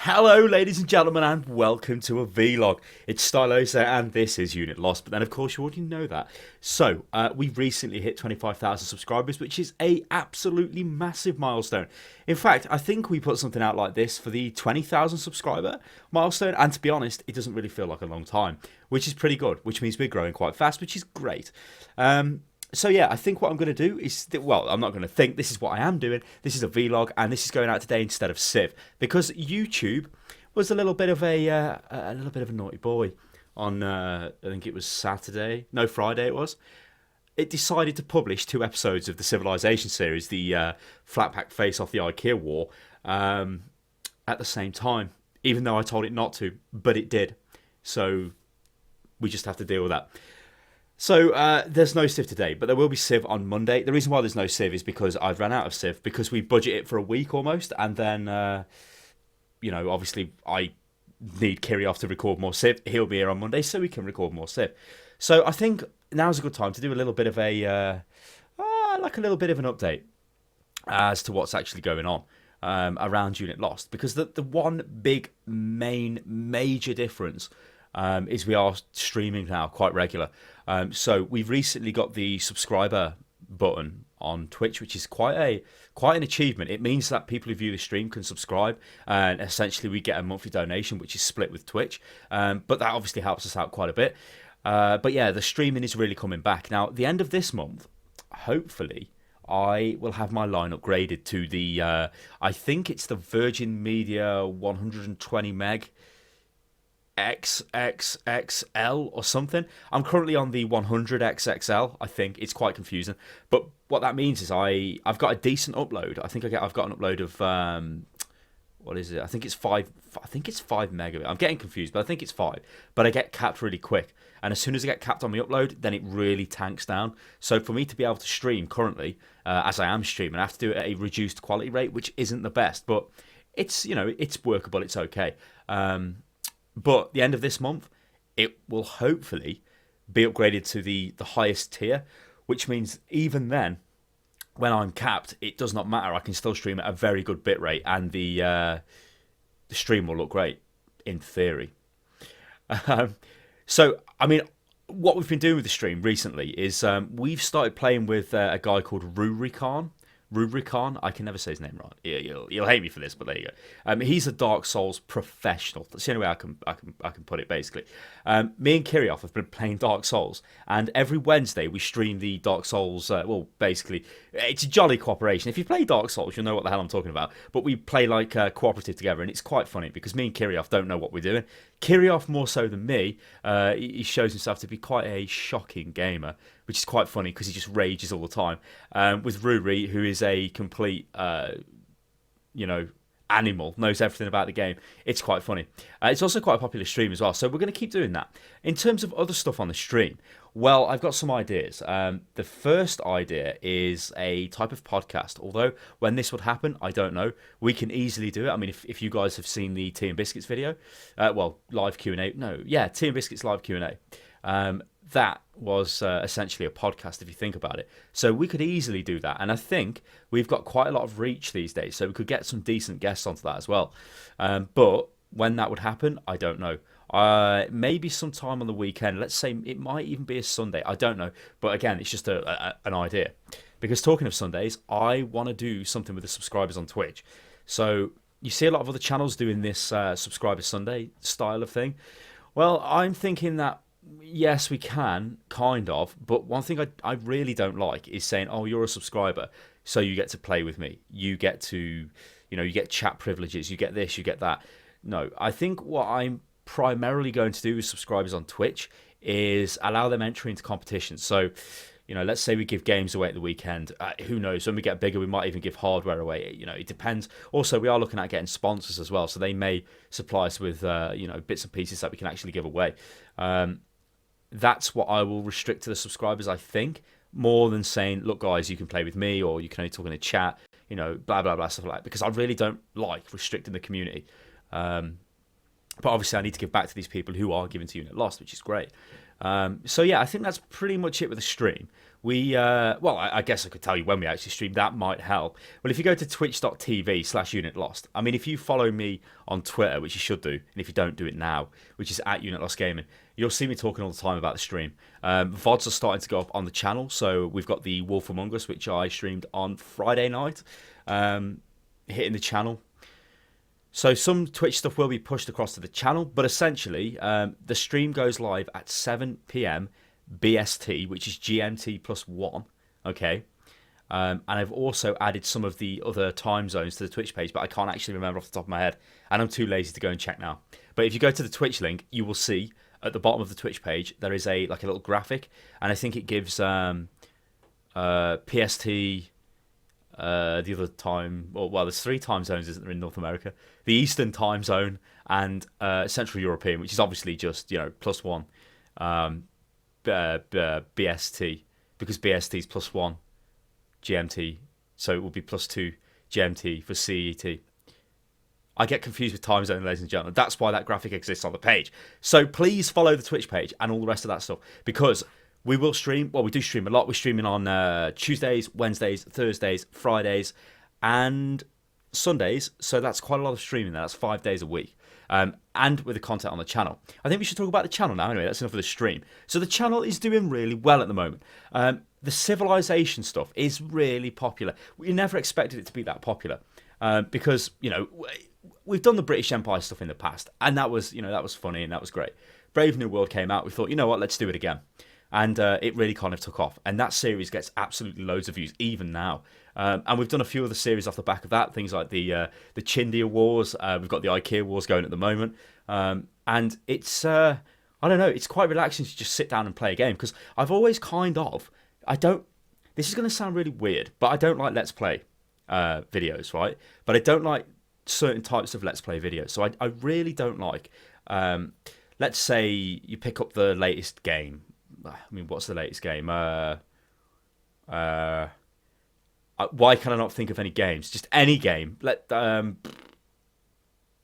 Hello, ladies and gentlemen, and welcome to a vlog. It's Stylosa, and this is Unit Lost. But then, of course, you already know that. So, we've recently hit 25,000 subscribers, which is a absolutely massive milestone. In fact, I think we put something out like this for the 20,000 subscriber milestone, and to be honest, it doesn't really feel like a long time, which is pretty good. Which means we're growing quite fast, which is great. So yeah, I think what I'm going to do is, well, I'm not going to think, this is what I am doing. This is a vlog, and this is going out today instead of Civ, because YouTube was a little bit of a little bit of a naughty boy on, I think it was Friday it was. It decided to publish 2 episodes of the Civilization series, the Flat Pack Face Off the IKEA War, at the same time, even though I told it not to, but it did. So we just have to deal with that. So there's no Civ today, but there will be Civ on Monday. The reason why there's no Civ is because I've run out of Civ, because we budget it for a week almost, and then, obviously I need Kirioff to record more Civ. He'll be here on Monday, so we can record more Civ. So I think now's a good time to do a little bit of an update as to what's actually going on around Unit Lost, because the one big major difference is we are streaming now quite regular. So we've recently got the subscriber button on Twitch, which is quite an achievement. It means that people who view the stream can subscribe, and essentially we get a monthly donation, which is split with Twitch. But that obviously helps us out quite a bit. But yeah, the streaming is really coming back. Now, at the end of this month, hopefully, I will have my line upgraded to the, I think it's the Virgin Media 120 meg XXXL or something. I'm currently on the 100XXL. I think it's quite confusing, but what that means is I've got a decent upload. I've got an upload of what is it? I think it's 5 megabit. I'm getting confused, but I think it's 5. But I get capped really quick, and as soon as I get capped on the upload, then it really tanks down. So for me to be able to stream currently, as I am streaming, I have to do it at a reduced quality rate, which isn't the best, but it's it's workable. It's okay. But the end of this month, it will hopefully be upgraded to the highest tier, which means even then, when I'm capped, it does not matter. I can still stream at a very good bitrate, and the stream will look great, in theory. So, I mean, what we've been doing with the stream recently is we've started playing with a guy called Rubricon, I can never say his name right. You'll hate me for this, but there you go. He's a Dark Souls professional. That's the only way I can put it. Basically, me and Kirioff have been playing Dark Souls, and every Wednesday we stream the Dark Souls. Well, basically, it's a jolly cooperation. If you play Dark Souls, you'll know what the hell I'm talking about. But we play like cooperative together, and it's quite funny because me and Kirioff don't know what we're doing. Kirioff more so than me. He shows himself to be quite a shocking gamer, which is quite funny because he just rages all the time. With Ruri, who is a complete, animal, knows everything about the game. It's quite funny. It's also quite a popular stream as well, so we're going to keep doing that. In terms of other stuff on the stream, well, I've got some ideas. The first idea is a type of podcast, although when this would happen, I don't know. We can easily do it. I mean, if you guys have seen the Tea and Biscuits video, live Q&A. No, yeah, Tea and Biscuits live Q&A. That was essentially a podcast if you think about it. So we could easily do that. And I think we've got quite a lot of reach these days, so we could get some decent guests onto that as well. But when that would happen, I don't know. Maybe sometime on the weekend. Let's say it might even be a Sunday. I don't know. But again, it's just an idea. Because talking of Sundays, I want to do something with the subscribers on Twitch. So you see a lot of other channels doing this Subscriber Sunday style of thing. Well, I'm thinking that yes, we can, kind of, but one thing I really don't like is saying, oh, you're a subscriber, so you get to play with me. You get to, you get chat privileges, you get this, you get that. No, I think what I'm primarily going to do with subscribers on Twitch is allow them entry into competitions. So, let's say we give games away at the weekend. Who knows? When we get bigger, we might even give hardware away. It depends. Also, we are looking at getting sponsors as well, so they may supply us with, bits and pieces that we can actually give away. That's what I will restrict to the subscribers, I think, more than saying, look, guys, you can play with me, or you can only talk in a chat, blah, blah, blah, stuff like that, because I really don't like restricting the community. But obviously, I need to give back to these people who are giving to Unit Lost, which is great. So, yeah, I think that's pretty much it with the stream. Well, I guess I could tell you when we actually stream. That might help. Well, if you go to twitch.tv/UnitLost, I mean, if you follow me on Twitter, which you should do, and if you don't do it now, which is at UnitLost Gaming, you'll see me talking all the time about the stream. VODs are starting to go up on the channel, so we've got the Wolf Among Us, which I streamed on Friday night, hitting the channel. So some Twitch stuff will be pushed across to the channel, but essentially the stream goes live at 7 p.m. BST, which is GMT +1, okay? And I've also added some of the other time zones to the Twitch page, but I can't actually remember off the top of my head, and I'm too lazy to go and check now. But if you go to the Twitch link, you will see at the bottom of the Twitch page there is a little graphic, and I think it gives PST, the other time, well, there's 3 time zones, isn't there, in North America? The Eastern time zone and Central European, which is obviously just, +1. BST, because BST is +1 GMT, so it will be +2 GMT for CET. I get confused with time zone, ladies and gentlemen. That's why that graphic exists on the page. So please follow the Twitch page and all the rest of that stuff, because we will stream. Well, we do stream a lot. We're streaming on Tuesdays, Wednesdays, Thursdays, Fridays, and Sundays. So that's quite a lot of streaming there. That's 5 days a week. And with the content on the channel. I think we should talk about the channel now. Anyway, that's enough of the stream. So the channel is doing really well at the moment. The Civilization stuff is really popular. We never expected it to be that popular because, we've done the British Empire stuff in the past, and that was funny and that was great. Brave New World came out. We thought, you know what, let's do it again. And it really kind of took off. And that series gets absolutely loads of views, even now. And we've done a few other series off the back of that, things like the Chindia Wars. We've got the IKEA Wars going at the moment. And it's, I don't know, it's quite relaxing to just sit down and play a game. Because I've always this is going to sound really weird, but I don't like Let's Play videos, right? But I don't like certain types of Let's Play videos. So I really don't like, let's say you pick up the latest game. I mean, what's the latest game? Why can I not think of any games? Just any game. The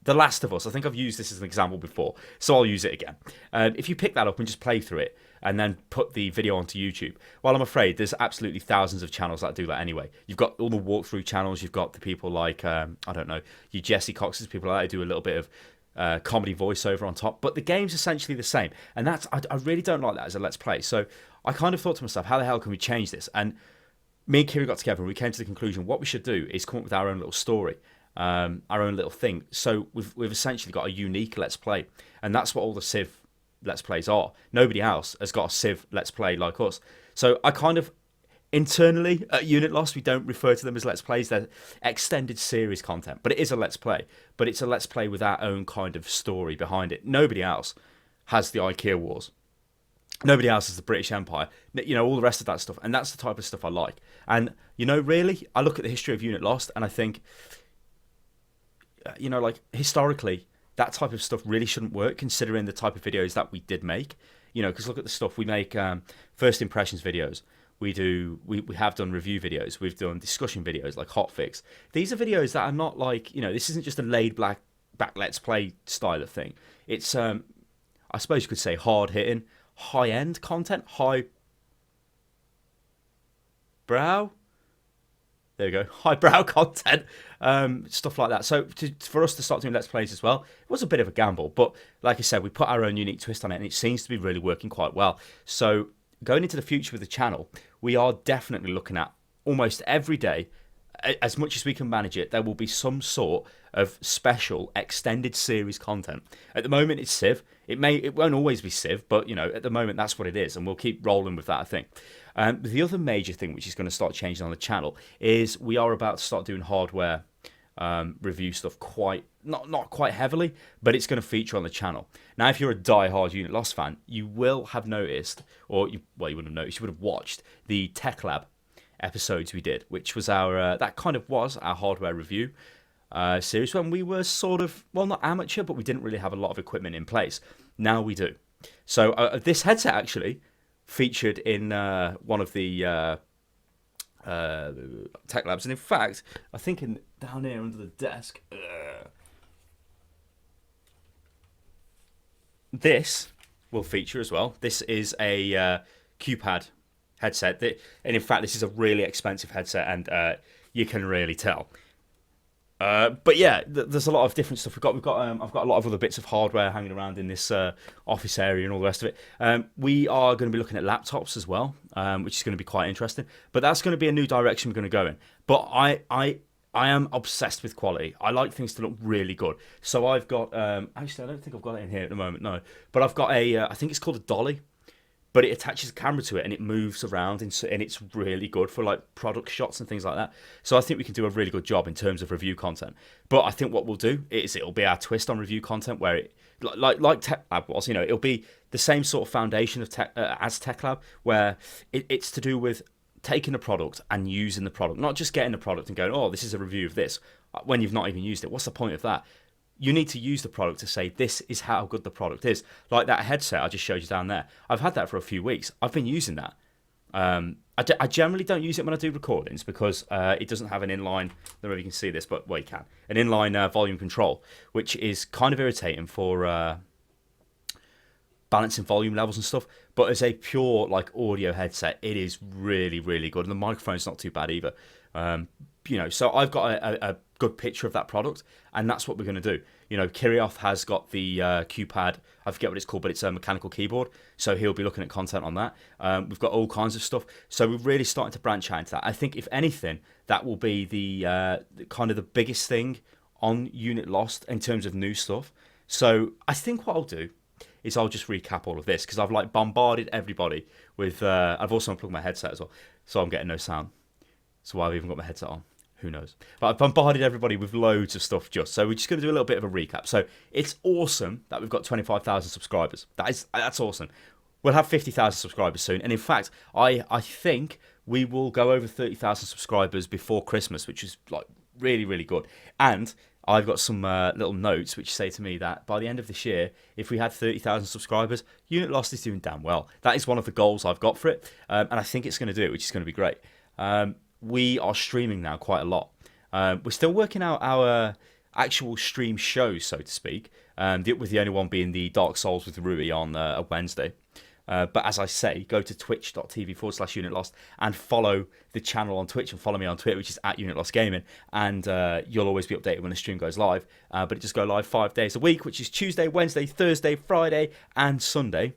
Last of Us. I think I've used this as an example before, so I'll use it again. If you pick that up and just play through it and then put the video onto YouTube, well, I'm afraid there's absolutely thousands of channels that do that anyway. You've got all the walkthrough channels. You've got the people like, I don't know, your Jesse Cox's, people like that who do a little bit of comedy voiceover on top, but the game's essentially the same, and I really don't like that as a Let's Play. So I kind of thought to myself, how the hell can we change this? And me and Kiri got together and we came to the conclusion what we should do is come up with our own little story, our own little thing. So we've essentially got a unique Let's Play, and that's what all the Civ Let's Plays are. Nobody else has got a Civ Let's Play like us. So I kind of, internally at Unit Lost, we don't refer to them as Let's Plays. They're extended series content, but it is a Let's Play. But it's a Let's Play with our own kind of story behind it. Nobody else has the IKEA Wars. Nobody else has the British Empire. All the rest of that stuff. And that's the type of stuff I like. And, really, I look at the history of Unit Lost and I think, historically, that type of stuff really shouldn't work considering the type of videos that we did make. Because look at the stuff we make, first impressions videos. We have done review videos. We've done discussion videos like Hotfix. These are videos that are not like, this isn't just a laid back Let's Play style of thing. It's, I suppose you could say hard hitting, high end content, high brow. There you go, highbrow content, stuff like that. So for us to start doing Let's Plays as well, it was a bit of a gamble. But like I said, we put our own unique twist on it, and it seems to be really working quite well. So going into the future with the channel, we are definitely looking at almost every day, as much as we can manage it, there will be some sort of special extended series content. At the moment, it's Civ. It won't always be Civ, but at the moment that's what it is, and we'll keep rolling with that, I think. The other major thing which is going to start changing on the channel is we are about to start doing hardware review stuff not quite heavily, but it's going to feature on the channel. Now, if you're a die-hard Unit Lost fan, you will have noticed, you wouldn't have noticed, you would have watched the Tech Lab episodes we did, which was our hardware review series when we were sort of, well, not amateur, but we didn't really have a lot of equipment in place. Now we do. So this headset actually featured in one of the Tech Labs, and in fact, I think down here under the desk, this will feature as well. This is a Q-Pad headset. And in fact, this is a really expensive headset, and you can really tell. But yeah, there's a lot of different stuff. I've got a lot of other bits of hardware hanging around in this office area and all the rest of it. We are going to be looking at laptops as well, which is going to be quite interesting. But that's going to be a new direction we're going to go in. But I am obsessed with quality. I like things to look really good. So I've got actually I don't think I've got it in here at the moment, no. But I've got I think it's called a dolly. But it attaches a camera to it and it moves around, and it's really good for like product shots and things like that. So I think we can do a really good job in terms of review content. But I think what we'll do is it'll be our twist on review content, where it like Tech Lab was, it'll be the same sort of foundation of as Tech Lab, where it's to do with taking a product and using the product, not just getting the product and going, oh, this is a review of this, when you've not even used it. What's the point of that? You need to use the product to say, this is how good the product is. Like that headset I just showed you down there. I've had that for a few weeks. I've been using that. I generally don't use it when I do recordings because it doesn't have an inline, I don't know if you can see this, but well, you can. An inline volume control, which is kind of irritating for balancing volume levels and stuff. But as a pure like audio headset, it is really, really good. And the microphone's not too bad either. So I've got a good picture of that product, and that's what we're going to do. Kirioth has got the QPad, I forget what it's called, but it's a mechanical keyboard, so he'll be looking at content on that. We've got all kinds of stuff, so we're really starting to branch out into that. I think, if anything, that will be the kind of the biggest thing on Unit Lost in terms of new stuff. So I think what I'll do is I'll just recap all of this, because I've like bombarded everybody with, I've also unplugged my headset as well, so I'm getting no sound. So why I've even got my headset on, who knows? But I've bombarded everybody with loads of stuff so we're just going to do a little bit of a recap. So it's awesome that we've got 25,000 subscribers. That's awesome. We'll have 50,000 subscribers soon, and in fact, I think we will go over 30,000 subscribers before Christmas, which is like really, really good. And I've got some little notes which say to me that by the end of this year, if we had 30,000 subscribers, Unit Lost is doing damn well. That is one of the goals I've got for it, and I think it's going to do it, which is going to be great. We are streaming now quite a lot. We're still working out our actual stream shows, so to speak, with the only one being the Dark Souls with Rui on a Wednesday. But as I say, go to twitch.tv/UnitLost and follow the channel on Twitch, and follow me on Twitter, which is @UnitLostGaming, and you'll always be updated when the stream goes live. But it just goes live 5 days a week, which is Tuesday, Wednesday, Thursday, Friday, and Sunday.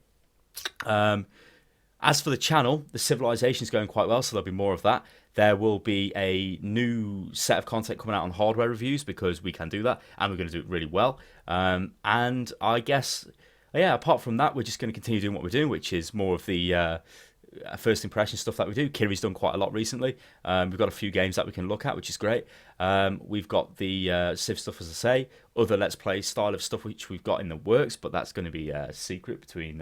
As for the channel, the Civilization is going quite well, so there'll be more of that. There will be a new set of content coming out on hardware reviews, because we can do that, and we're going to do it really well. And I guess, yeah, apart from that, we're just going to continue doing what we're doing, which is more of the first impression stuff that we do. Kiri's done quite a lot recently. We've got a few games that we can look at, which is great. We've got the Civ stuff, as I say, other Let's Play style of stuff which we've got in the works, but that's going to be a secret between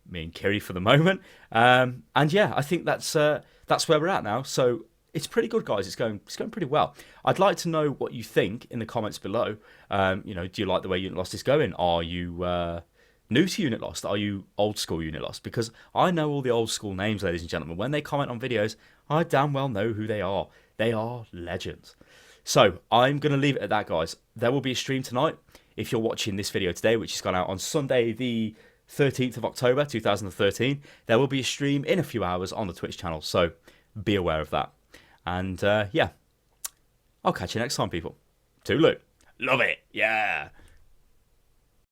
me and Kiri for the moment. And yeah, I think that's where we're at now. So it's pretty good, guys. It's going pretty well. I'd like to know what you think in the comments below. Do you like the way Unit Lost is going? Are you new to Unit Lost? Are you old school Unit Lost? Because I know all the old school names, ladies and gentlemen. When they comment on videos, I damn well know who they are. They are legends. So I'm going to leave it at that, guys. There will be a stream tonight. If you're watching this video today, which has gone out on Sunday, the 13th of October 2013, there will be a stream in a few hours on the Twitch channel, so be aware of that. And yeah, I'll catch you next time, people. Toodaloo. Love it. Yeah.